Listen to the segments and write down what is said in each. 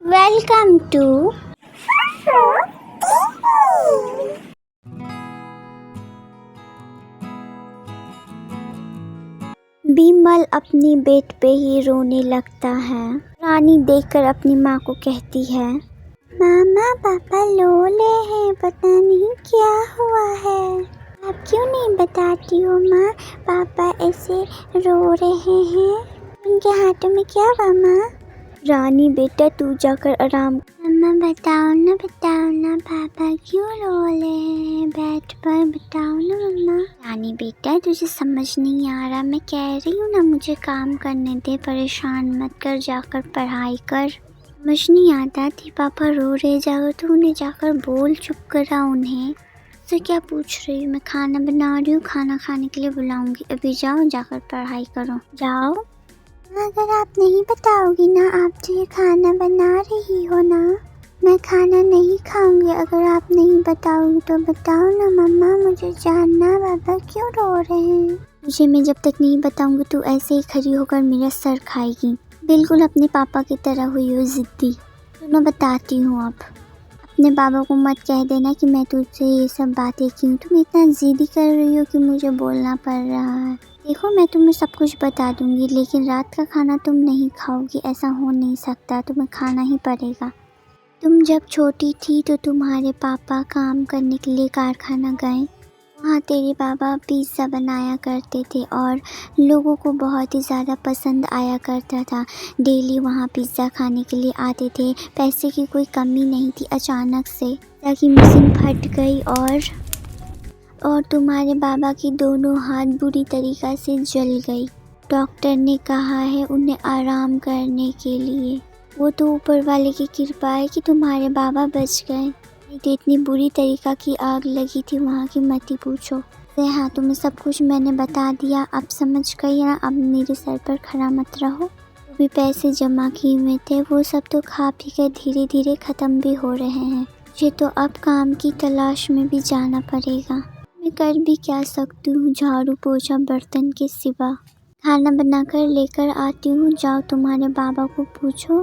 Welcome to Bimal अपनी bed पे ही रोने लगता है। रानी देखकर अपनी माँ को कहती है, मामा पापा लोले हैं, पता नहीं क्या हुआ है। आप क्यों नहीं बताती हो माँ, पापा ऐसे रो रहे हैं, उनके हाथों में क्या हुआ माँ? रानी बेटा तू जाकर आराम। मम्मा बताओ ना पापा क्यों रो रहे हैं बेड पर, बताओ ना मम्मा। रानी बेटा तुझे समझ नहीं आ रहा, मैं कह रही हूँ ना मुझे काम करने दे, परेशान मत कर, जाकर पढ़ाई कर। समझ नहीं आता थी पापा रो रहे, जाकर तू उन्हें जाकर बोल, चुप करा उन्हें। तो क्या पूछ रही हूँ, मैं खाना बना रही हूँ, खाना खाने के लिए बुलाऊंगी, अभी जाओ जाकर पढ़ाई करो, जाओ। अगर आप नहीं बताओगी ना, आप तो ये खाना बना रही हो ना, मैं खाना नहीं खाऊंगी अगर आप नहीं बताओगी तो। बताओ ना मम्मा, मुझे जानना पापा क्यों रो रहे हैं। मुझे मैं जब तक नहीं बताऊंगी तू ऐसे ही खड़ी होकर मेरा सर खाएगी, बिल्कुल अपने पापा की तरह हुई हो जिद्दी। तो मैं बताती हूँ, अब अपने पापा को मत कह देना कि मैं तुझसे ये सब बातें क्यों, तुम इतना जिद्दी कर रही हो कि मुझे बोलना पड़ रहा है। देखो मैं तुम्हें सब कुछ बता दूंगी, लेकिन रात का खाना तुम नहीं खाओगी, ऐसा हो नहीं सकता, तुम्हें खाना ही पड़ेगा। तुम जब छोटी थी तो तुम्हारे पापा काम करने के लिए कारखाना गए, वहाँ तेरे पापा पिज़्ज़ा बनाया करते थे और लोगों को बहुत ही ज़्यादा पसंद आया करता था। डेली वहाँ पिज़्ज़ा खाने के लिए आते थे, पैसे की कोई कमी नहीं थी। अचानक से ताकि मशीन फट गई और तुम्हारे बाबा की दोनों हाथ बुरी तरीक़ा से जल गई। डॉक्टर ने कहा है उन्हें आराम करने के लिए। वो तो ऊपर वाले की कृपा है कि तुम्हारे बाबा बच गए, नहीं तो इतनी बुरी तरीक़ा की आग लगी थी वहाँ की मत ही पूछो। हाँ तुम्हें सब कुछ मैंने बता दिया, अब समझ गई ना, अब मेरे सर पर खड़ा मत रहो। जो भी पैसे जमा किए हुए थे वो सब तो खा पी कर धीरे धीरे ख़त्म भी हो रहे हैं। मुझे तो अब काम की तलाश में भी जाना पड़ेगा। मैं कर भी क्या सकती हूँ, झाड़ू पोछा बर्तन के सिवा। खाना बनाकर लेकर आती हूँ, जाओ तुम्हारे बाबा को पूछो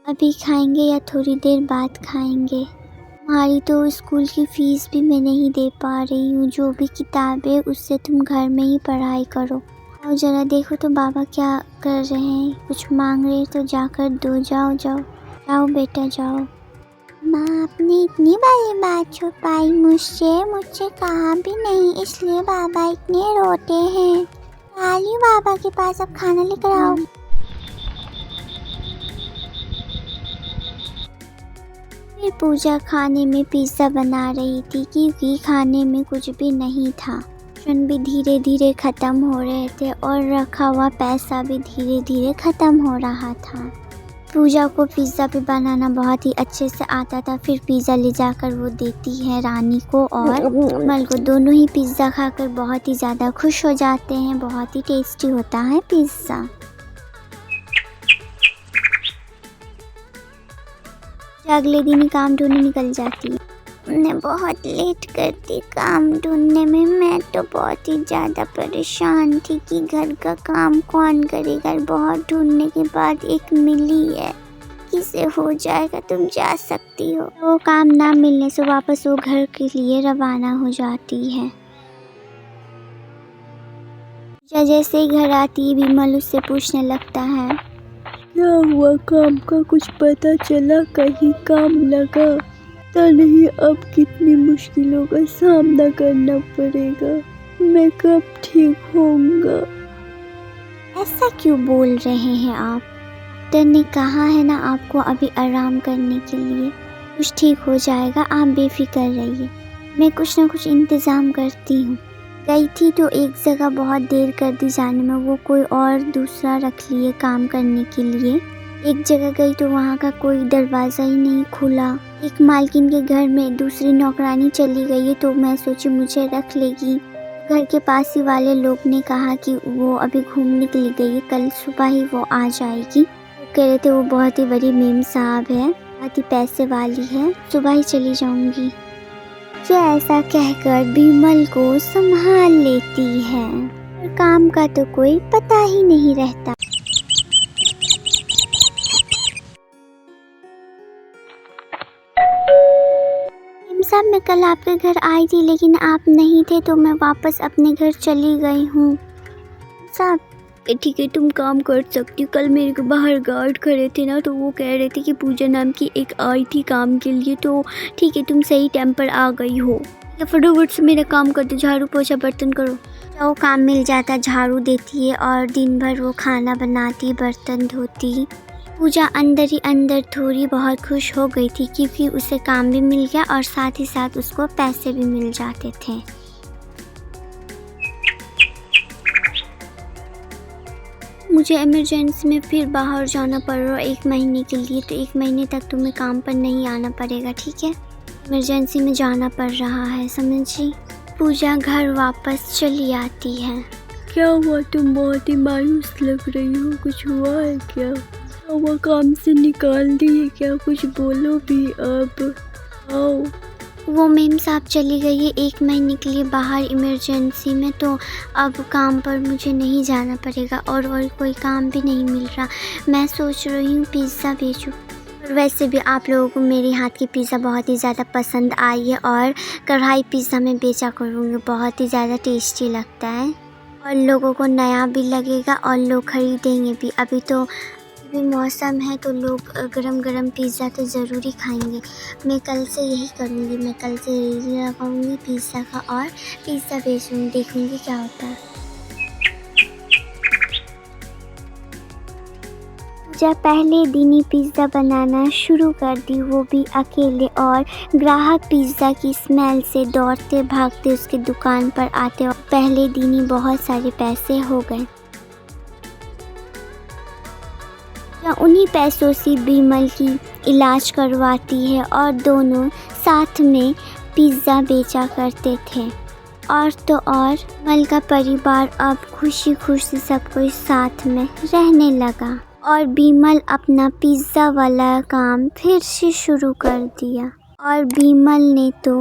अभी खाएंगे या थोड़ी देर बाद खाएंगे। तुम्हारी तो स्कूल की फ़ीस भी मैं नहीं दे पा रही हूँ, जो भी किताबें उससे तुम घर में ही पढ़ाई करो। और ज़रा देखो तो बाबा क्या कर रहे हैं, कुछ मांग रहे तो जाकर दो, जाओ जाओ जाओ बेटा जाओ। माँ आपने इतनी बड़ी बात छुपाई मुझसे कहा भी नहीं, इसलिए बाबा इतने रोते हैं। आली बाबा के पास, अब खाना लेकर आओ। फिर पूजा खाने में पिज़्ज़ा बना रही थी क्योंकि खाने में कुछ भी नहीं था। राशन भी धीरे धीरे ख़त्म हो रहे थे और रखा हुआ पैसा भी धीरे धीरे ख़त्म हो रहा था। पूजा को पिज़्ज़ा भी बनाना बहुत ही अच्छे से आता था। फिर पिज़्ज़ा ले जाकर वो देती है रानी को और मल को। दोनों ही पिज़्ज़ा खाकर बहुत ही ज़्यादा खुश हो जाते हैं। बहुत ही टेस्टी होता है पिज़्ज़ा। अगले दिन ही काम ढूंढने निकल जाती है। मैं बहुत लेट करती काम ढूंढने में, मैं तो बहुत ही ज़्यादा परेशान थी कि घर का काम कौन करेगा। बहुत ढूंढने के बाद एक मिली है, किसे हो जाएगा, तुम जा सकती हो। वो काम ना मिलने से वापस वो घर के लिए रवाना हो जाती है। जैसे ही घर आती है विमल उससे पूछने लगता है, क्या हुआ, काम का कुछ पता चला, कहीं काम लगा तो नहीं? अब कितनी मुश्किलों का सामना करना पड़ेगा, मैं कब ठीक होऊंगा? ऐसा क्यों बोल रहे हैं आप? डॉक्टर ने कहा है ना आपको अभी आराम करने के लिए, कुछ ठीक हो जाएगा, आप बेफिक्र रहिए, मैं कुछ ना कुछ इंतज़ाम करती हूँ। गई थी तो एक जगह बहुत देर कर दी जाने में, वो कोई और दूसरा रख लिए काम करने के लिए। एक जगह गई तो वहाँ का कोई दरवाज़ा ही नहीं खुला। एक मालकिन के घर में दूसरी नौकरानी चली गई है, तो मैं सोची मुझे रख लेगी। घर के पास ही वाले लोग ने कहा कि वो अभी घूमने के लिए गई है, कल सुबह ही वो आ जाएगी। वो कह रहे थे वो बहुत ही बड़ी मेम साहब है, बहुत ही पैसे वाली है, सुबह ही चली जाऊँगी। जो ऐसा कहकर विमल को संभाल लेती है और काम का तो कोई पता ही नहीं रहता। साहब मैं कल आपके घर आई थी लेकिन आप नहीं थे तो मैं वापस अपने घर चली गई हूँ। साहब ठीक है, तुम काम कर सकती हो। कल मेरे को बाहर गार्ड खड़े थे ना, तो वो कह रहे थे कि पूजा नाम की एक आई थी काम के लिए, तो ठीक है तुम सही टाइम पर आ गई हो। या फटाफट से मेरा काम कर दो, झाड़ू पोछा बर्तन करो। वो काम मिल जाता, झाड़ू देती है और दिन भर वो खाना बनाती, बर्तन धोती। पूजा अंदर ही अंदर थोड़ी बहुत खुश हो गई थी क्योंकि उसे काम भी मिल गया और साथ ही साथ उसको पैसे भी मिल जाते थे। मुझे इमरजेंसी में फिर बाहर जाना पड़ रहा है 1 महीने के लिए, तो 1 महीने तक तुम्हें काम पर नहीं आना पड़ेगा, ठीक है? इमरजेंसी में जाना पड़ रहा है, समझी? पूजा घर वापस चली आती है। क्या हुआ, तुम बहुत ही मायूस लग रही हो, कुछ हुआ है क्या? वो काम से निकाल दी है क्या? कुछ बोलो भी अब। आओ। वो मेम साहब चली गई है 1 महीने के लिए बाहर इमरजेंसी में, तो अब काम पर मुझे नहीं जाना पड़ेगा और कोई काम भी नहीं मिल रहा। मैं सोच रही हूँ पिज़्ज़ा बेचूँ। और वैसे भी आप लोगों को मेरे हाथ की पिज़्ज़ा बहुत ही ज़्यादा पसंद आई है और कढ़ाई पिज़्ज़ा में बेचा करूँगी, बहुत ही ज़्यादा टेस्टी लगता है और लोगों को नया भी लगेगा और लोग खरीदेंगे भी। अभी तो भी मौसम है तो लोग गरम गरम पिज़्ज़ा तो ज़रूर ही खाएंगे। मैं कल से यही करूँगी, मैं कल से रेडी लगाऊँगी पिज़्ज़ा का और पिज़्ज़ा बेचूँगी, देखूँगी क्या होता है। जब पहले दिन ही पिज़्ज़ा बनाना शुरू कर दी, वो भी अकेले, और ग्राहक पिज़्ज़ा की स्मेल से दौड़ते भागते उसके दुकान पर आते और पहले दिन ही बहुत सारे पैसे हो गए। उन्हीं पैसों से बिमल की इलाज करवाती है और दोनों साथ में पिज़्ज़ा बेचा करते थे। और तो और बिमल का परिवार अब खुशी खुशी सब कोई साथ में रहने लगा और बिमल अपना पिज़्ज़ा वाला काम फिर से शुरू कर दिया और बिमल ने तो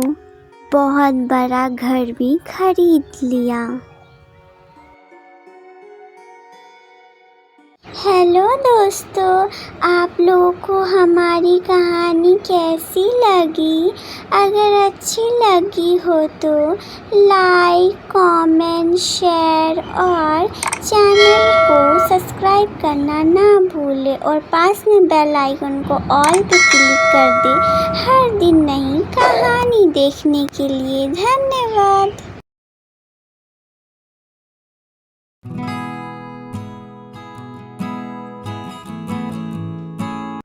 बहुत बड़ा घर भी खरीद लिया। हेलो दोस्तों, आप लोगों को हमारी कहानी कैसी लगी? अगर अच्छी लगी हो तो लाइक, कमेंट, शेयर और चैनल को सब्सक्राइब करना ना भूलें और पास में बेल आइकन को ऑल पे क्लिक कर दें हर दिन नई कहानी देखने के लिए। धन्यवाद।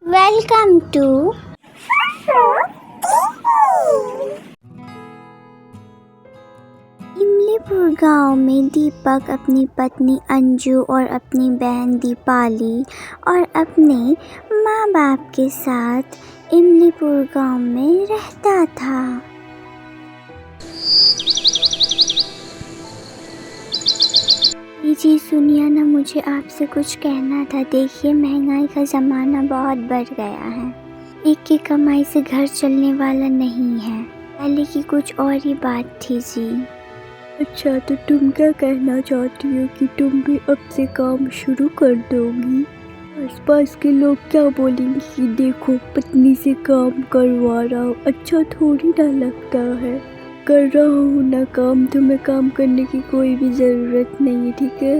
वेलकम टू इमलीपुर गांव में दीपक अपनी पत्नी अंजू और अपनी बहन दीपाली और अपने माँ बाप के साथ इमलीपुर गांव में रहता था। जी सुनिए ना, मुझे आपसे कुछ कहना था। देखिए महंगाई का ज़माना बहुत बढ़ गया है, एक की कमाई से घर चलने वाला नहीं है। पहले की कुछ और ही बात थी जी। अच्छा, तो तुम क्या कहना चाहती हो कि तुम भी अब से काम शुरू कर दोगी? आसपास के लोग क्या बोलेंगे कि देखो पत्नी से काम करवा रहा हूँ, अच्छा थोड़ी ना लगता है। कर रहा हूँ ना काम, तुम्हें काम करने की कोई भी ज़रूरत नहीं है, ठीक है?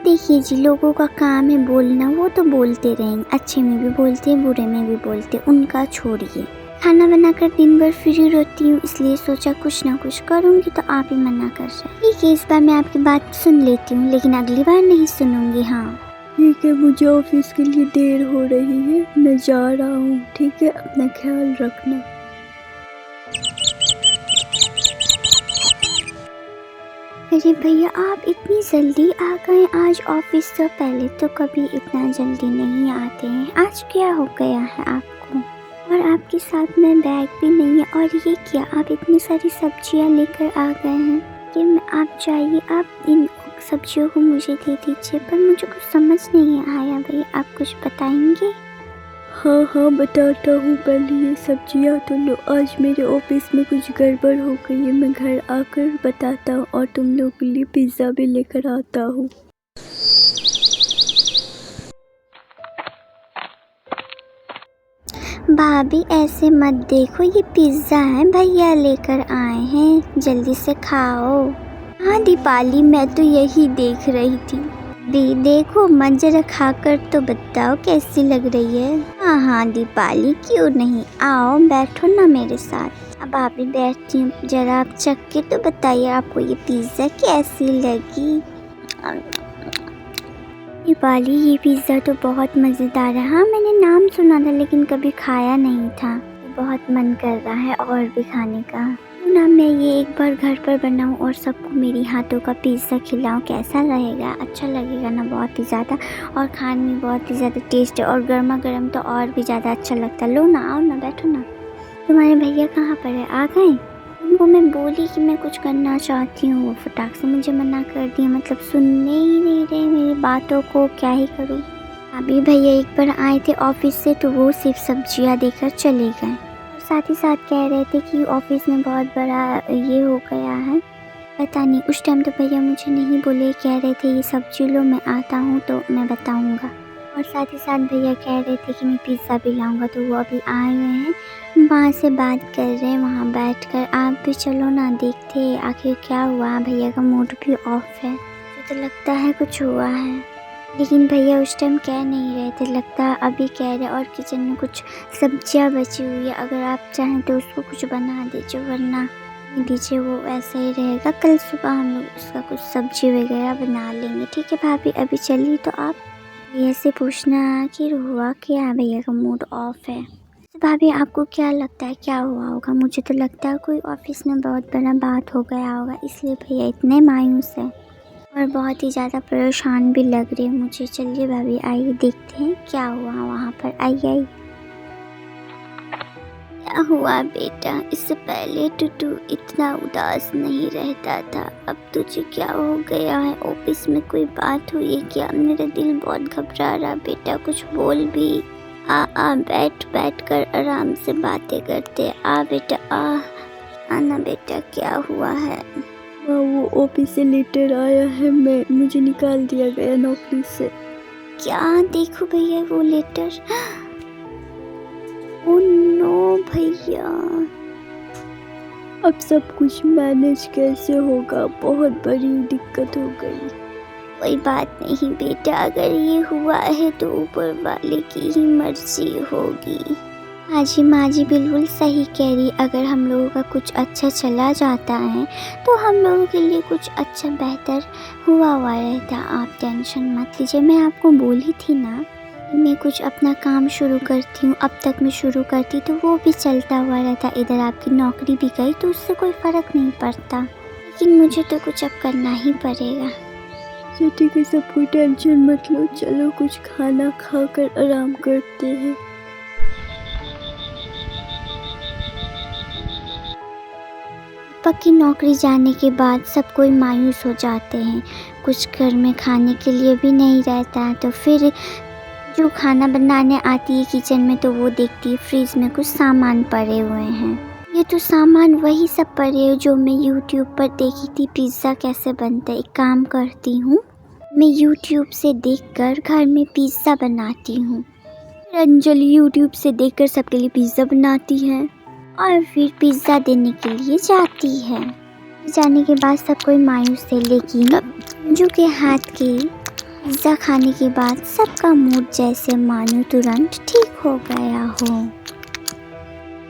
देखिए जी, लोगों का काम है बोलना, वो तो बोलते रहेंगे, अच्छे में भी बोलते हैं बुरे में भी बोलते हैं, उनका छोड़िए। खाना बनाकर दिन भर फ्री रहती हूँ, इसलिए सोचा कुछ ना कुछ करूँगी, तो आप ही मना कर रहे हैं। ठीक है, इस बार मैं आपकी बात सुन लेती हूँ लेकिन अगली बार नहीं सुनूंगी। हाँ ठीक है, मुझे ऑफिस के लिए देर हो रही है, मैं जा रहा हूँ, ठीक है? अपना ख्याल रखना। अरे भैया, आप इतनी जल्दी आ गए आज ऑफिस से? पहले तो कभी इतना जल्दी नहीं आते हैं, आज क्या हो गया है आपको? और आपके साथ में बैग भी नहीं है, और ये क्या, आप इतनी सारी सब्जियां लेकर आ गए हैं? कि आप जाइए, आप इन सब्जियों को मुझे दे दीजिए। पर मुझे कुछ समझ नहीं आया भैया, आप कुछ बताएंगे? हाँ हाँ बताता हूँ, पहले ये सब्जियाँ तो लो। आज मेरे ऑफिस में कुछ गड़बड़ हो गई है, मैं घर आकर बताता हूँ और तुम लोग के लिए पिज़्ज़ा भी लेकर आता हूँ। भाभी ऐसे मत देखो, ये पिज्ज़ा है, भैया लेकर आए हैं, जल्दी से खाओ। हाँ दीपाली, मैं तो यही देख रही थी। भी देखो मत, जरा खाकर तो बताओ कैसी लग रही है। हाँ हाँ दीपाली, क्यों नहीं, आओ बैठो ना मेरे साथ। अब भाभी बैठती हूँ, जरा आप चख के तो बताइए आपको ये पिज़्ज़ा कैसी लगी। दीपाली, ये पिज़्ज़ा तो बहुत मज़ेदार है। हाँ मैंने नाम सुना था लेकिन कभी खाया नहीं था, बहुत मन कर रहा है और भी खाने का। क्यों ना मैं ये एक बार घर पर बनाऊँ और सबको मेरी हाथों का पिज़्ज़ा खिलाऊँ, कैसा रहेगा, अच्छा लगेगा ना बहुत ही ज़्यादा, और खाने में बहुत ही ज़्यादा टेस्ट है, और गर्मा गर्म तो और भी ज़्यादा अच्छा लगता है। लो ना, आओ ना, बैठो ना। तुम्हारे भैया कहाँ पर है, आ गए? उनको मैं बोली कि मैं कुछ करना चाहती हूँ, वो फटाक से मुझे मना कर दिया, मतलब सुनने ही नहीं रहे मेरी बातों को, क्या ही करूँ। अभी भैया एक बार आए थे ऑफिस से, तो वो सिर्फ सब्जियाँ देकर चले गए, और साथ ही साथ कह रहे थे कि ऑफिस में बहुत बड़ा ये हो गया है, पता नहीं। उस टाइम तो भैया मुझे नहीं बोले, कह रहे थे ये सब्जी लो, मैं आता हूँ तो मैं बताऊँगा। और साथ ही साथ भैया कह रहे थे कि मैं पिज़्ज़ा भी लाऊंगा, तो वो अभी आए हुए हैं, वहाँ से बात कर रहे हैं वहाँ बैठकर। आप भी चलो ना, देखते हैं आखिर क्या हुआ। भैया का मूड भी ऑफ है, मुझे तो लगता है कुछ हुआ है, लेकिन भैया उस टाइम कह नहीं रहे थे, लगता है अभी कह रहे। और किचन में कुछ सब्जियाँ बची हुई है, अगर आप चाहें तो उसको कुछ बना दीजिए, वरना दीजिए, वो ऐसा ही रहेगा। कल सुबह हम लोग उसका कुछ सब्जी वगैरह बना लेंगे, ठीक है भाभी। अभी चलिए तो आप भैया से पूछना कि हुआ क्या, भैया का मूड ऑफ है। तो भाभी आपको क्या लगता है क्या हुआ होगा? मुझे तो लगता है कोई ऑफिस में बहुत बड़ा बात हो गया होगा, इसलिए भैया इतने मायूस है और बहुत ही ज़्यादा परेशान भी लग रहे हैं मुझे। चलिए भाभी, आइए देखते हैं क्या हुआ वहाँ पर। आइए। क्या हुआ बेटा? इससे पहले टुटू इतना उदास नहीं रहता था, अब तुझे क्या हो गया है? ऑफिस में कोई बात हुई है क्या? मेरा दिल बहुत घबरा रहा बेटा, कुछ बोल भी। आ बैठ कर आराम से बातें करते। आ बेटा आना बेटा, क्या हुआ है? वो ऑफिस से लेटर आया है, मुझे निकाल दिया गया नौकरी से। क्या? देखो भैया वो लेटर। ओह नो भैया, अब सब कुछ मैनेज कैसे होगा? बहुत बड़ी दिक्कत हो गई। कोई बात नहीं बेटा, अगर ये हुआ है तो ऊपर वाले की ही मर्जी होगी। माँ जी बिल्कुल सही कह रही, अगर हम लोगों का कुछ अच्छा चला जाता है तो हम लोगों के लिए कुछ अच्छा बेहतर हुआ रहता। आप टेंशन मत लीजिए, मैं आपको बोली थी ना, मैं कुछ अपना काम शुरू करती हूँ। अब तक मैं शुरू करती तो वो भी चलता हुआ रहता, इधर आपकी नौकरी भी गई तो उससे कोई फ़र्क नहीं पड़ता, लेकिन मुझे तो कुछ अब करना ही पड़ेगा। तो ठीक है, सब कोई टेंशन मत लो, चलो कुछ खाना खाकर आराम करते हैं। पक्की नौकरी जाने के बाद सब कोई मायूस हो जाते हैं, कुछ घर में खाने के लिए भी नहीं रहता है, तो फिर जो खाना बनाने आती है किचन में तो वो देखती है फ्रिज में कुछ सामान पड़े हुए हैं। ये तो सामान वही सब पड़े हैं जो मैं यूट्यूब पर देखी थी, पिज़्ज़ा कैसे बनता है। एक काम करती हूँ, मैं यूट्यूब से देखकर घर में पिज़्ज़ा बनाती हूँ। अंजलि यूट्यूब से देखकर सबके लिए पिज़्ज़ा बनाती है और फिर पिज़्ज़ा देने के लिए जाती है। जाने के बाद सब कोई मायूस थे, लेकिन अंजू के हाथ के पिज़्ज़ा खाने के बाद सबका मूड जैसे मानो तुरंत ठीक हो गया हो।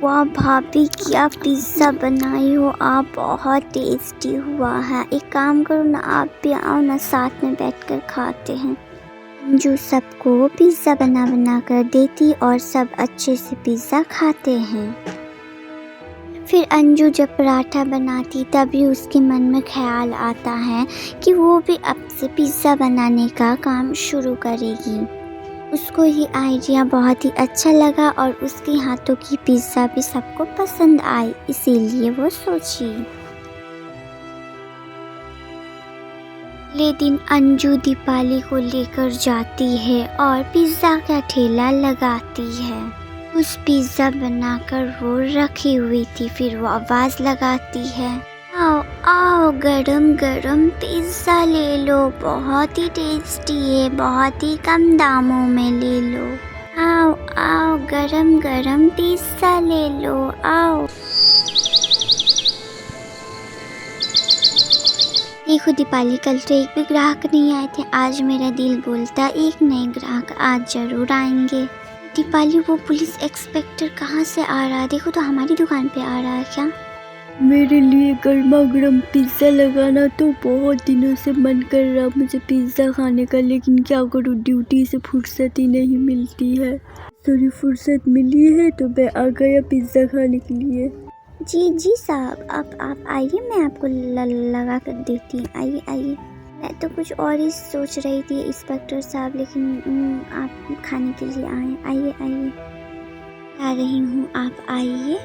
वाह भाभी, क्या पिज़्ज़ा बनाई हो आप, बहुत टेस्टी हुआ है। एक काम करो ना, आप भी आओ ना, साथ में बैठकर खाते हैं। अंजू सबको पिज़्ज़ा बना कर देती और सब अच्छे से पिज़्ज़ा खाते हैं। फिर अंजू जब पराठा बनाती तभी उसके मन में ख्याल आता है कि वो भी अब से पिज़्ज़ा बनाने का काम शुरू करेगी। उसको ये आइडिया बहुत ही अच्छा लगा और उसके हाथों की पिज़्ज़ा भी सबको पसंद आई, इसीलिए वो सोची। अगले दिन अंजू दीपाली को लेकर जाती है और पिज़्ज़ा का ठेला लगाती है। उस पिज़्ज़ा बनाकर वो रखी हुई थी, फिर वो आवाज़ लगाती है, आओ आओ गरम गरम पिज़्ज़ा ले लो, बहुत ही टेस्टी है, बहुत ही कम दामों में ले लो। आओ आओ, गरम गरम पिज्ज़ा ले लो, आओ। देखो दीपाली, कल तो एक भी ग्राहक नहीं आए थे, आज मेरा दिल बोलता एक नए ग्राहक आज जरूर आएंगे। दीपाली, वो पुलिस इंस्पेक्टर कहाँ से आ रहा है? देखो तो हमारी दुकान पे आ रहा है क्या? मेरे लिए गर्मा गर्म पिज़्ज़ा लगाना। तो बहुत दिनों से मन कर रहा मुझे पिज़्ज़ा खाने का, लेकिन क्या करूँ, ड्यूटी से फुर्सत ही नहीं मिलती है। थोड़ी फुर्सत मिली है तो मैं आ गया पिज़्ज़ा खाने के लिए। जी साहब, आप आइए, मैं आपको लगा कर देती हूँ। आइए आइए। मैं तो कुछ और ही सोच रही थी इंस्पेक्टर साहब, लेकिन आप खाने के लिए आए। आइए आइए, आ रही हूँ, आप आइए।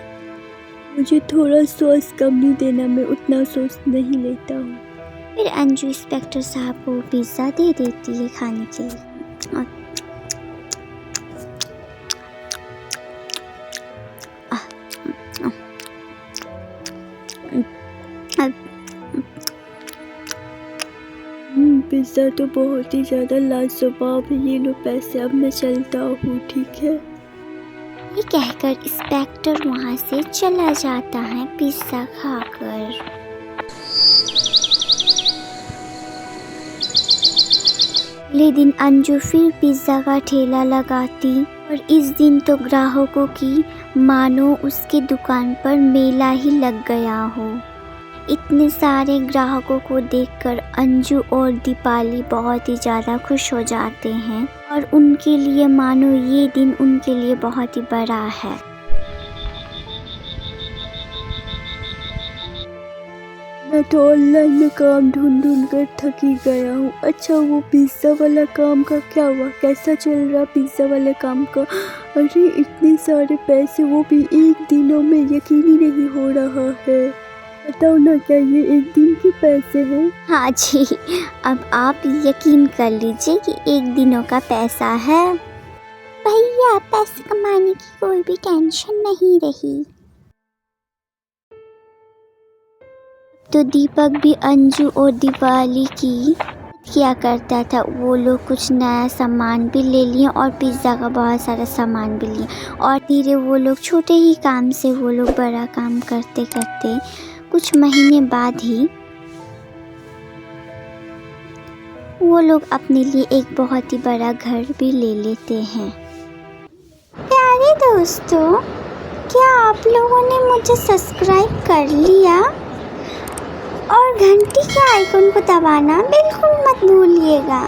मुझे थोड़ा सॉस कम नहीं देना, मैं उतना सॉस नहीं लेता हूँ। फिर अंजू इंस्पेक्टर साहब को पिज़्ज़ा दे देती है खाने के लिए। पिज़्ज़ा तो बहुत ही ज़्यादा लाजवाब है। ये लो पैसे, अब मैं चलता हूँ, ठीक है। ये कहकर इंस्पेक्टर वहाँ से चला जाता है पिज़्ज़ा खाकर। अगले दिन अंजू फिर पिज़्ज़ा का ठेला लगाती और इस दिन तो ग्राहकों की मानो उसकी दुकान पर मेला ही लग गया हो। इतने सारे ग्राहकों को देखकर अंजू और दीपाली बहुत ही ज़्यादा खुश हो जाते हैं और उनके लिए मानो ये दिन उनके लिए बहुत ही बड़ा है। मैं तो ऑनलाइन में काम ढूंढ कर थक ही गया हूँ। अच्छा, वो पिज़्ज़ा वाला काम का क्या हुआ, कैसा चल रहा पिज़्ज़ा वाले काम का? अरे इतने सारे पैसे, वो भी एक दिनों में, यकीन ही नहीं हो रहा है। बताओ ना, क्या ये एक दिन के पैसे हैं? हाँ जी, अब आप यकीन कर लीजिए कि एक दिनों का पैसा है। भैया, पैसे कमाने की कोई भी टेंशन नहीं रही। तो दीपक भी अंजू और दीपाली की किया करता था। वो लोग कुछ नया सामान भी ले लिए और पिज़्ज़ा का बहुत सारा सामान भी लिया और धीरे वो लोग छोटे ही काम से वो लोग बड़ा काम करते करते कुछ महीने बाद ही वो लोग अपने लिए एक बहुत ही बड़ा घर भी ले लेते हैं। प्यारे दोस्तों, क्या आप लोगों ने मुझे सब्सक्राइब कर लिया? और घंटी के आइकन को दबाना बिल्कुल मत भूलिएगा।